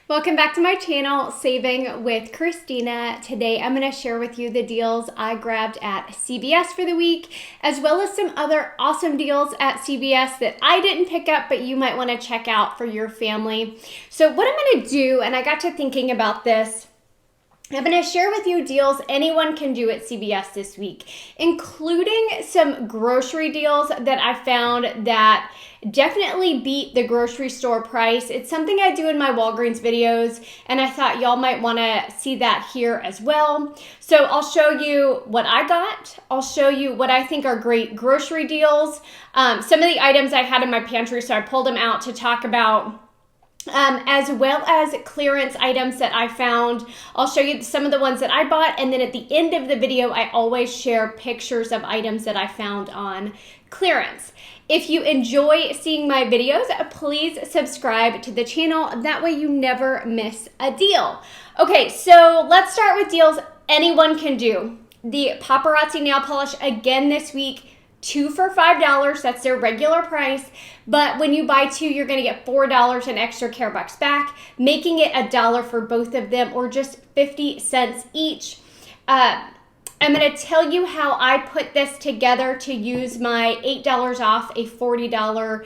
Welcome back to my channel, Saving with Christina. Today I'm going to share with you the deals I grabbed at CVS for the week, as well as some other awesome deals at CVS that I didn't pick up, but you might want to check out for your family. So what I'm going to do, and I got to thinking about this, I'm going to share with you deals anyone can do at CVS this week, including some grocery deals that I found that definitely beat the grocery store price. It's something I do in my Walgreens videos, and I thought y'all might want to see that here as well. So I'll show you what I got. I'll show you what I think are great grocery deals. Some of the items I had in my pantry, so I pulled them out to talk about. As well as clearance items that I found. I'll show you some of the ones that I bought, and then at the end of the video, I always share pictures of items that I found on clearance. If you enjoy seeing my videos, please subscribe to the channel. That way you never miss a deal. Okay, so let's start with deals anyone can do. The paparazzi nail polish again this week. 2 for $5, that's their regular price, but when you buy 2, you're going to get $4 in extra care bucks back, making it $1 for both of them, or just 50 cents each. I'm going to tell you how I put this together to use my $8 off a $40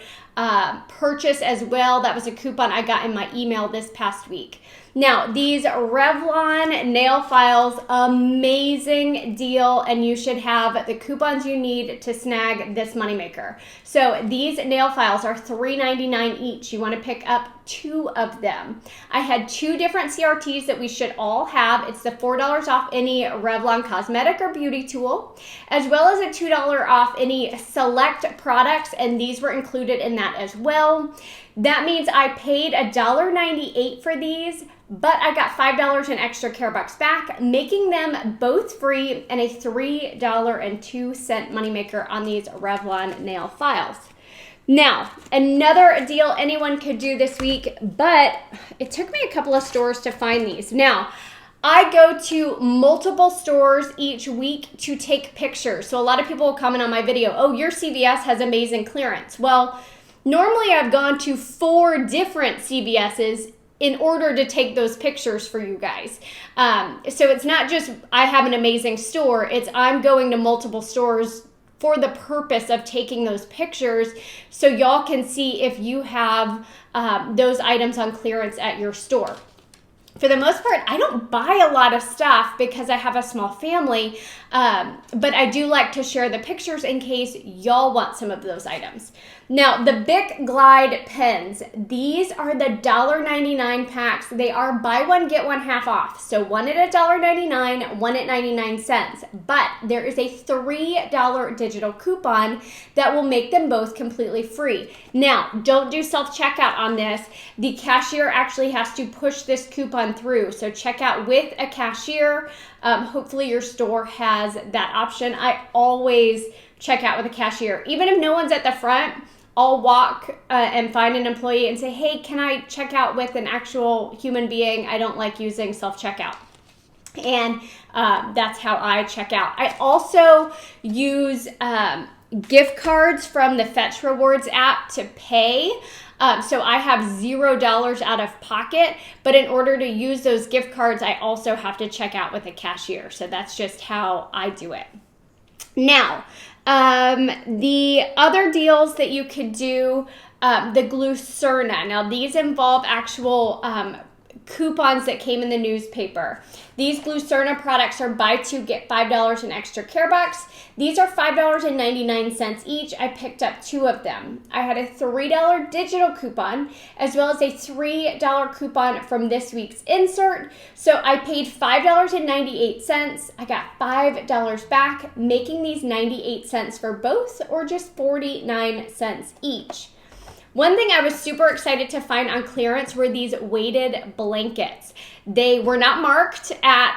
purchase as well. That was a coupon I got in my email this past week. Now, these Revlon nail files, amazing deal, and you should have the coupons you need to snag this moneymaker. So these nail files are $3.99 each. You want to pick up 2 of them. I had 2 different CRTs that we should all have. It's the $4 off any Revlon cosmetic or beauty tool, as well as a $2 off any select products, and these were included in that as well. That means I paid $1.98 for these, but I got $5 in extra care bucks back, making them both free, and a $3.02 moneymaker on these Revlon nail files. Now, another deal anyone could do this week, but it took me a couple of stores to find these. Now, I go to multiple stores each week to take pictures. So a lot of people will comment on my video, oh, your CVS has amazing clearance. Well, normally I've gone to 4 different CVS's in order to take those pictures for you guys. So it's not just I have an amazing store, it's I'm going to multiple stores for the purpose of taking those pictures so y'all can see if you have those items on clearance at your store. For the most part, I don't buy a lot of stuff because I have a small family, but I do like to share the pictures in case y'all want some of those items. Now, the Bic Glide pens, these are the $1.99 packs. They are buy one, get one half off. So one at $1.99, one at 99 cents. But there is a $3 digital coupon that will make them both completely free. Now, don't do self-checkout on this. The cashier actually has to push this coupon through. So check out with a cashier. Hopefully your store has that option. I always check out with a cashier. Even if no one's at the front, I'll walk and find an employee and say, hey, can I check out with an actual human being? I don't like using self-checkout. And that's how I check out. I also use gift cards from the Fetch Rewards app to pay. So I have $0 out of pocket, but in order to use those gift cards, I also have to check out with a cashier. So that's just how I do it. Now, the other deals that you could do, the Glucerna. Now, these involve actual coupons that came in the newspaper. These Glucerna products are buy 2, get $5 in extra care bucks. These are $5.99 each. I picked up 2 of them. I had a $3 digital coupon as well as a $3 coupon from this week's insert. So I paid $5.98. I got $5 back, making these 98 cents for both, or just 49 cents each. One thing I was super excited to find on clearance were these weighted blankets. They were not marked at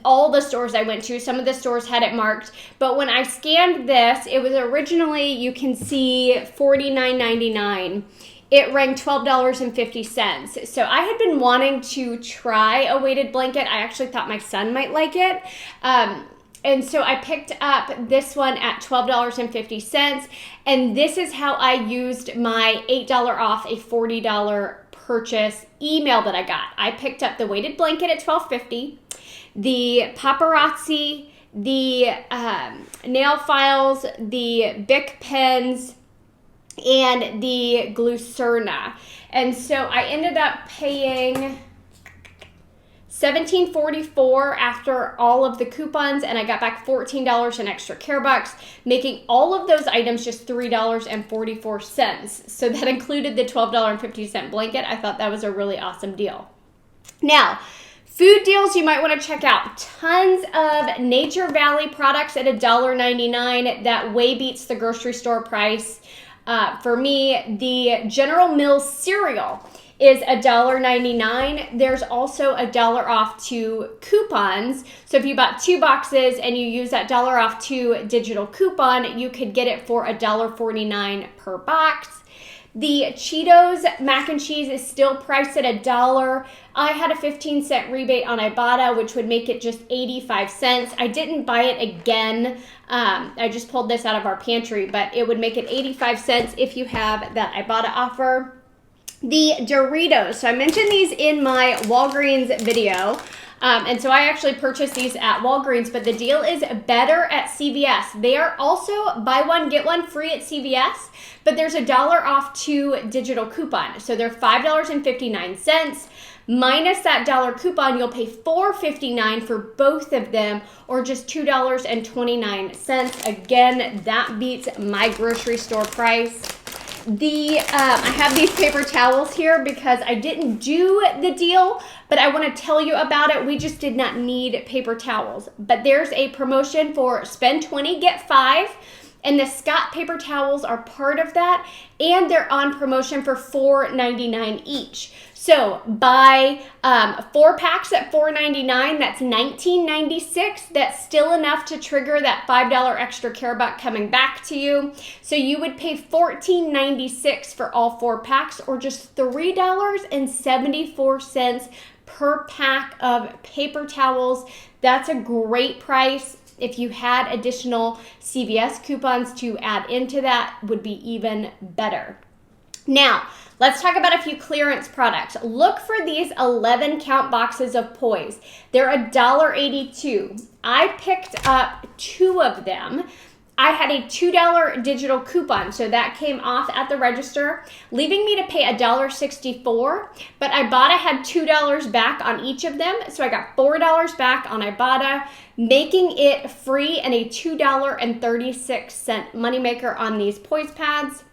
all the stores I went to. Some of the stores had it marked, but when I scanned this, it was originally, you can see, $49.99. It rang $12.50. So I had been wanting to try a weighted blanket. I actually thought my son might like it. And so I picked up this one at $12.50, and this is how I used my $8 off a $40 purchase email that I got. I picked up the weighted blanket at $12.50, the paparazzi, the nail files, the Bic pens, and the Glucerna. And so I ended up paying $17.44 after all of the coupons, and I got back $14 in extra care bucks, making all of those items just $3.44. So that included the $12.50 blanket. I thought that was a really awesome deal. Now, food deals you might want to check out. Tons of Nature Valley products at $1.99. That way beats the grocery store price. For me, the General Mills cereal is $1.99. There's also $1 off 2 coupons. So if you bought 2 boxes and you use that $1 off 2 digital coupon, you could get it for $1.49 per box. The Cheetos mac and cheese is still priced at $1. I had a 15-cent rebate on Ibotta, which would make it just 85 cents. I didn't buy it again. I just pulled this out of our pantry, but it would make it 85 cents if you have that Ibotta offer. The Doritos. So I mentioned these in my Walgreens video. And so I actually purchased these at Walgreens, but the deal is better at CVS. They are also buy one, get one free at CVS, but there's $1 off 2 digital coupon. So they're $5.59. Minus that $1 coupon, you'll pay $4.59 for both of them, or just $2.29. Again, that beats my grocery store price. I have these paper towels here because I didn't do the deal, but I want to tell you about it. We just did not need paper towels. But there's a promotion for spend 20, get 5. And the Scott paper towels are part of that. And they're on promotion for $4.99 each. So buy 4 packs at $4.99. That's $19.96. That's still enough to trigger that $5 extra care buck coming back to you. So you would pay $14.96 for all 4 packs, or just $3.74 per pack of paper towels. That's a great price. If you had additional CVS coupons to add into that, would be even better. Now, let's talk about a few clearance products. Look for these 11 count boxes of Poise. They're $1.82. I picked up 2 of them. I had a $2 digital coupon, so that came off at the register, leaving me to pay $1.64, but Ibotta had $2 back on each of them, so I got $4 back on Ibotta, making it free and a $2.36 moneymaker on these Poise pads.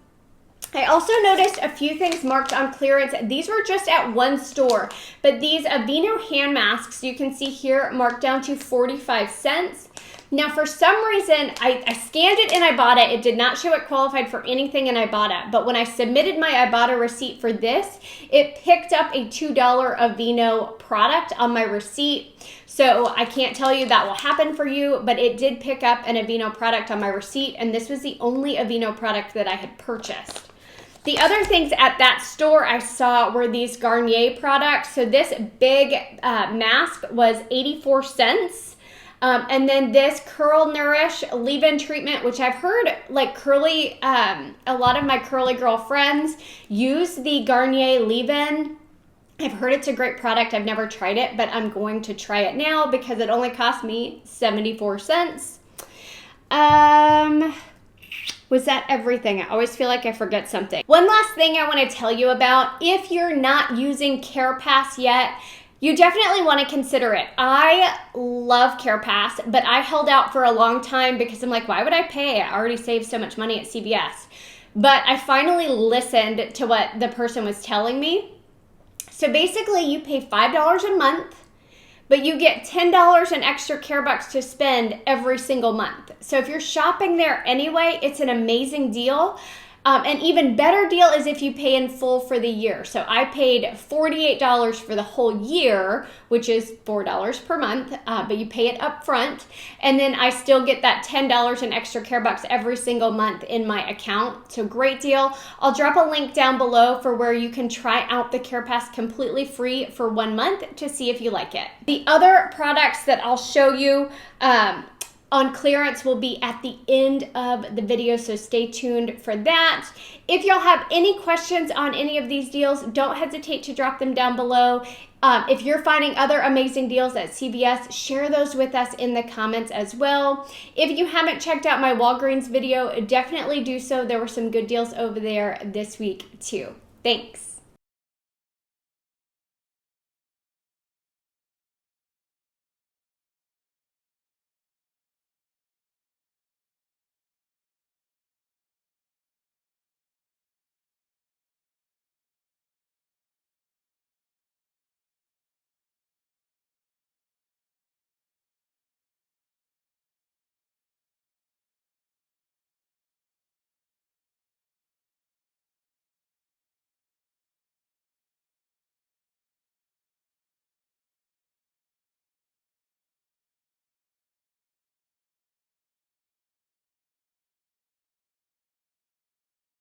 I also noticed a few things marked on clearance. These were just at one store, but these Aveeno hand masks, you can see here, marked down to 45 cents. Now, for some reason, I scanned it in Ibotta. It did not show it qualified for anything in Ibotta, but when I submitted my Ibotta receipt for this, it picked up a $2 Aveeno product on my receipt. So I can't tell you that will happen for you, but it did pick up an Aveeno product on my receipt, and this was the only Aveeno product that I had purchased. The other things at that store I saw were these Garnier products. So this big mask was 84 cents. And then this Curl Nourish leave-in treatment, which I've heard like curly, a lot of my curly girl friends use the Garnier leave-in. I've heard it's a great product. I've never tried it, but I'm going to try it now because it only cost me 74 cents. Was that everything? I always feel like I forget something. One last thing I want to tell you about, if you're not using Carepass yet, you definitely want to consider it. I love Carepass, but I held out for a long time because I'm like, why would I pay? I already saved so much money at CVS. But I finally listened to what the person was telling me. So basically, you pay $5 a month, but you get $10 in extra care bucks to spend every single month. So if you're shopping there anyway, it's an amazing deal. An even better deal is if you pay in full for the year. So I paid $48 for the whole year, which is $4 per month, but you pay it up front. And then I still get that $10 in extra care bucks every single month in my account. So great deal. I'll drop a link down below for where you can try out the Carepass completely free for 1 month to see if you like it. The other products that I'll show you, on clearance will be at the end of the video, so stay tuned for that. If y'all have any questions on any of these deals, don't hesitate to drop them down below. If you're finding other amazing deals at CVS, share those with us in the comments as well. If you haven't checked out my Walgreens video, definitely do so. There were some good deals over there this week too. Thanks.